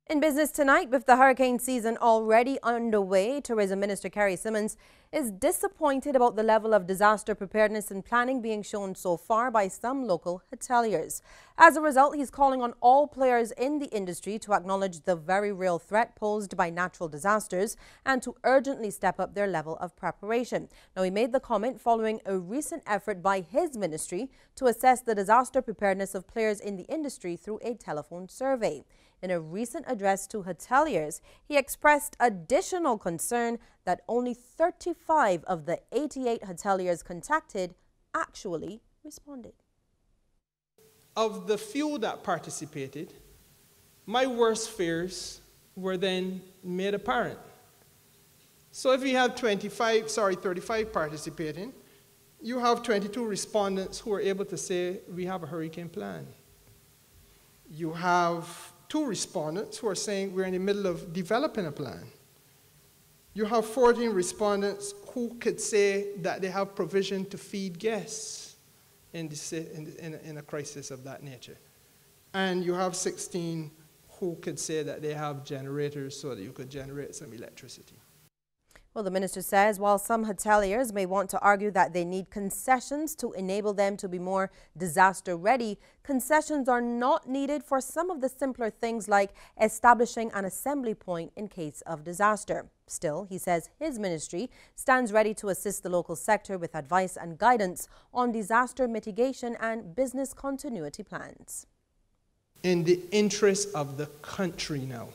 In business tonight, with the hurricane season already underway, Tourism Minister Carrie Simmons is disappointed about the level of disaster preparedness and planning being shown so far by some local hoteliers. As a result, he's calling on all players in the industry to acknowledge the very real threat posed by natural disasters and to urgently step up their level of preparation. Now, he made the comment following a recent effort by his ministry to assess the disaster preparedness of players in the industry through a telephone survey. In a recent address to hoteliers, he expressed additional concern that only 35 of the 88 hoteliers contacted actually responded. Of the few that participated, my worst fears were then made apparent. So if you have 35 participating, you have 22 respondents who are able to say, we have a hurricane plan. You have 2 respondents who are saying we're in the middle of developing a plan. You have 14 respondents who could say that they have provision to feed guests in a crisis of that nature. And you have 16 who could say that they have generators so that you could generate some electricity. Well, the minister says while some hoteliers may want to argue that they need concessions to enable them to be more disaster ready, concessions are not needed for some of the simpler things like establishing an assembly point in case of disaster. Still, he says his ministry stands ready to assist the local sector with advice and guidance on disaster mitigation and business continuity plans. In the interest of the country now,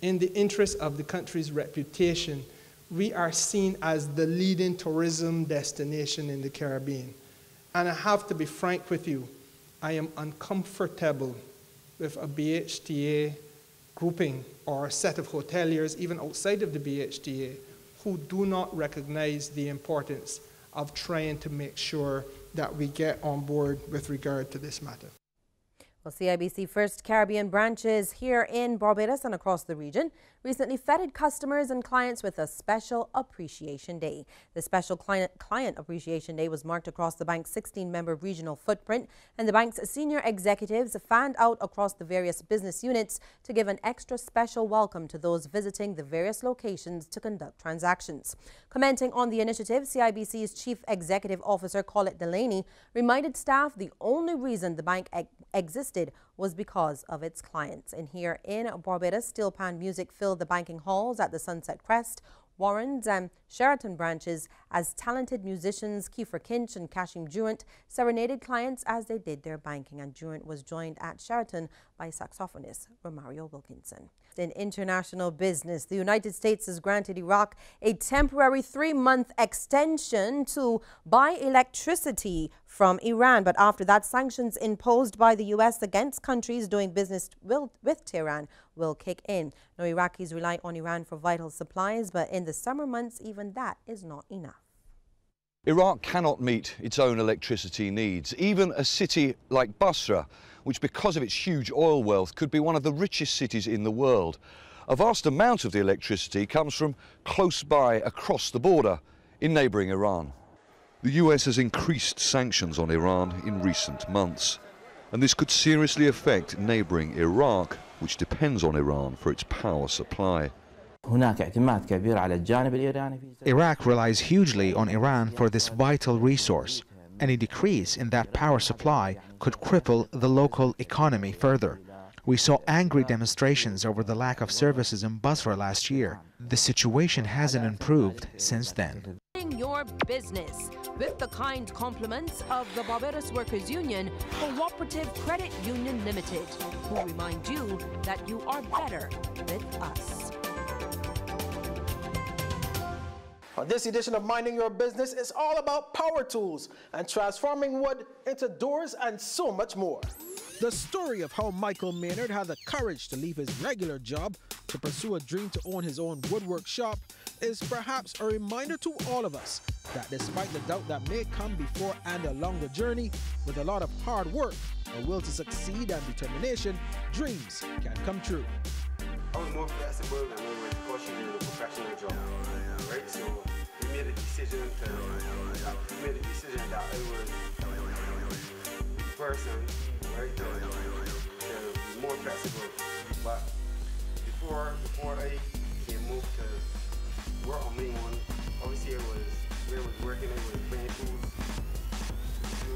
in the interest of the country's reputation, we are seen as the leading tourism destination in the Caribbean. And I have to be frank with you, I am uncomfortable with a BHTA grouping or a set of hoteliers, even outside of the BHTA, who do not recognize the importance of trying to make sure that we get on board with regard to this matter. Well, CIBC First Caribbean branches here in Barbados and across the region recently feted customers and clients with a special appreciation day. The special client appreciation day was marked across the bank's 16-member regional footprint, and the bank's senior executives fanned out across the various business units to give an extra special welcome to those visiting the various locations to conduct transactions. Commenting on the initiative, CIBC's Chief Executive Officer Colette Delaney reminded staff the only reason the bank existed was because of its clients. And here in Barbados, steel pan music filled the banking halls at the Sunset Crest, Warren's and Sheraton branches as talented musicians Kiefer Kinch and Kashim Durant serenaded clients as they did their banking. And Durant was joined at Sheraton by saxophonist Romario Wilkinson. In international business, the United States has granted Iraq a temporary 3-month extension to buy electricity from Iran. But after that, sanctions imposed by the U.S. against countries doing business with Tehran will kick in. Now, Iraqis rely on Iran for vital supplies, but in the summer months, even that is not enough. Iraq cannot meet its own electricity needs. Even a city like Basra, which because of its huge oil wealth could be one of the richest cities in the world. A vast amount of the electricity comes from close by across the border in neighbouring Iran. The US has increased sanctions on Iran in recent months, and this could seriously affect neighbouring Iraq, which depends on Iran for its power supply. Iraq relies hugely on Iran for this vital resource. Any decrease in that power supply could cripple the local economy further. We saw angry demonstrations over the lack of services in Basra last year. The situation hasn't improved since then. Your business with the kind compliments of the Barbados Workers Union Cooperative Credit Union Limited, who remind you that you are better with us. This edition of Minding Your Business is all about power tools and transforming wood into doors and so much more. The story of how Michael Maynard had the courage to leave his regular job to pursue a dream to own his own woodwork shop is perhaps a reminder to all of us that despite the doubt that may come before and along the journey, with a lot of hard work, a will to succeed and determination, dreams can come true. I was more flexible than when we were pushing in a professional job, right? So we made a decision that I was person, right? More flexible, but before I came up to work on my own, obviously where I was working, I was playing tools.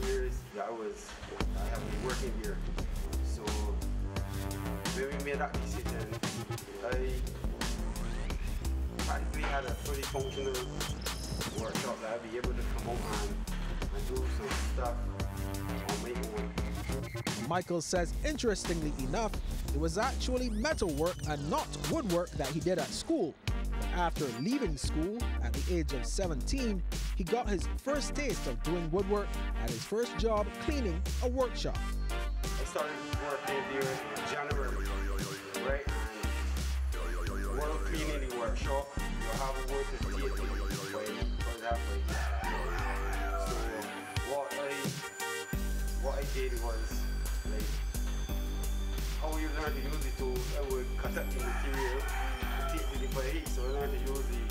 2 years, I have been working here. So when we made that decision, I practically had a fully functional workshop that I'd be able to come out and do some stuff on my own. Michael says, interestingly enough, it was actually metalwork and not woodwork that he did at school. But after leaving school at the age of 17, he got his first taste of doing woodwork at his first job cleaning a workshop. I started working here in January, right? And while cleaning the workshop, you have a work to take for that way. So what I did was, like, how you learn to use the tools, I would cut up the material and take it for heat. So I learned to use the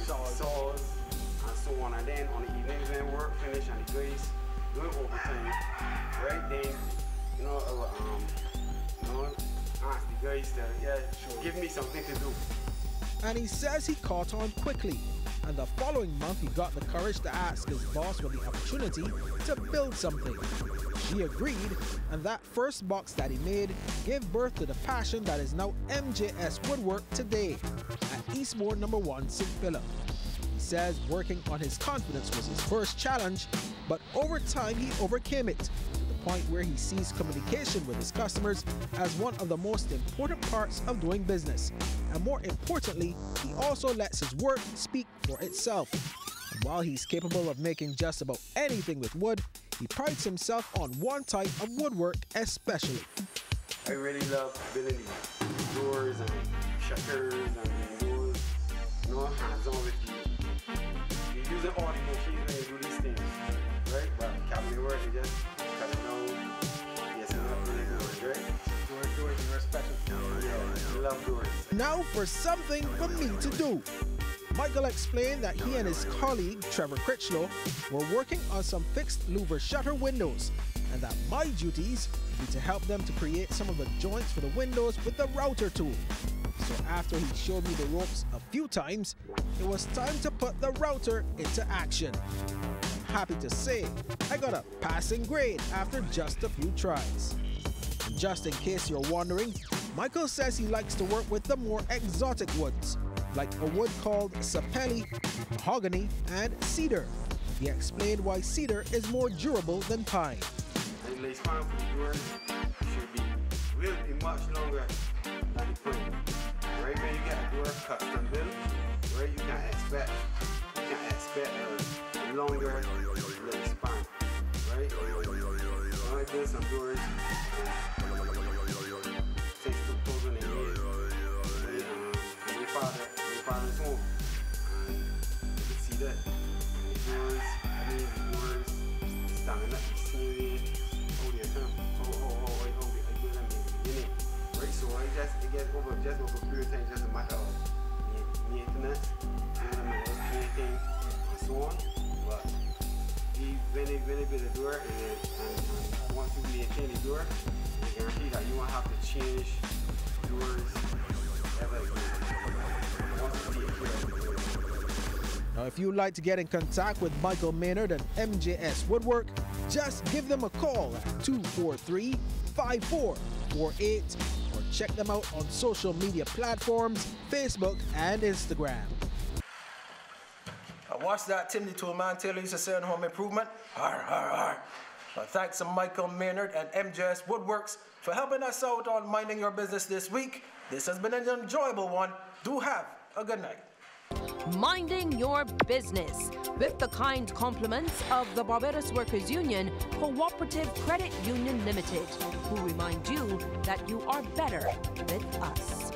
saws and so on. And then on the evenings when work finished and the guys doing overtime, right then, I would ask the guys to give me something to do. And he says he caught on quickly. And the following month, he got the courage to ask his boss for the opportunity to build something. She agreed, and that first box that he made gave birth to the passion that is now MJS Woodwork today at Eastbourne No. 1 St. Philip. He says working on his confidence was his first challenge, but over time he overcame it, to the point where he sees communication with his customers as one of the most important parts of doing business. And more importantly, he also lets his work speak for itself. And while he's capable of making just about anything with wood, he prides himself on one type of woodwork especially. I really love building the doors and shutters and windows, hands-on with you. You're using all the machines when you do these things, right? But cabinet work, you just cut it down, yes, and not really good, right? Doors, you're special. Yeah, I love doors. Now for something for me to do. Michael explained that he and his colleague, Trevor Critchlow, were working on some fixed louver shutter windows, and that my duties would be to help them to create some of the joints for the windows with the router tool. So after he showed me the ropes a few times, it was time to put the router into action. I'm happy to say I got a passing grade after just a few tries. And just in case you're wondering, Michael says he likes to work with the more exotic woods, like a wood called sapelli, mahogany, and cedar. He explained why cedar is more durable than pine. The lifespan for the doors will be much longer than the pine. Right, when you get a door custom built, right, you can expect a longer lifespan, right? So I built some doors since 2008. My father's home, and you can see that the doors, standing up the ceiling, how they come, how I build them in the beginning, right? So I just over a period of time, just a matter of maintenance, painting, and so on. But when they build a door, and once you maintain the door, I guarantee that you won't have to change doors ever again. Now, if you'd like to get in contact with Michael Maynard and MJS Woodwork, just give them a call at 243-5448 or check them out on social media platforms, Facebook and Instagram. I watched that Timothy Toolman Taylor used to say on home improvement. Arr, arr, arr. Well, thanks to Michael Maynard and MJS Woodworks for helping us out on Minding Your Business this week. This has been an enjoyable one. Do have a good night. Minding Your Business, with the kind compliments of the Barbados Workers Union Cooperative Credit Union Limited, who remind you that you are better with us.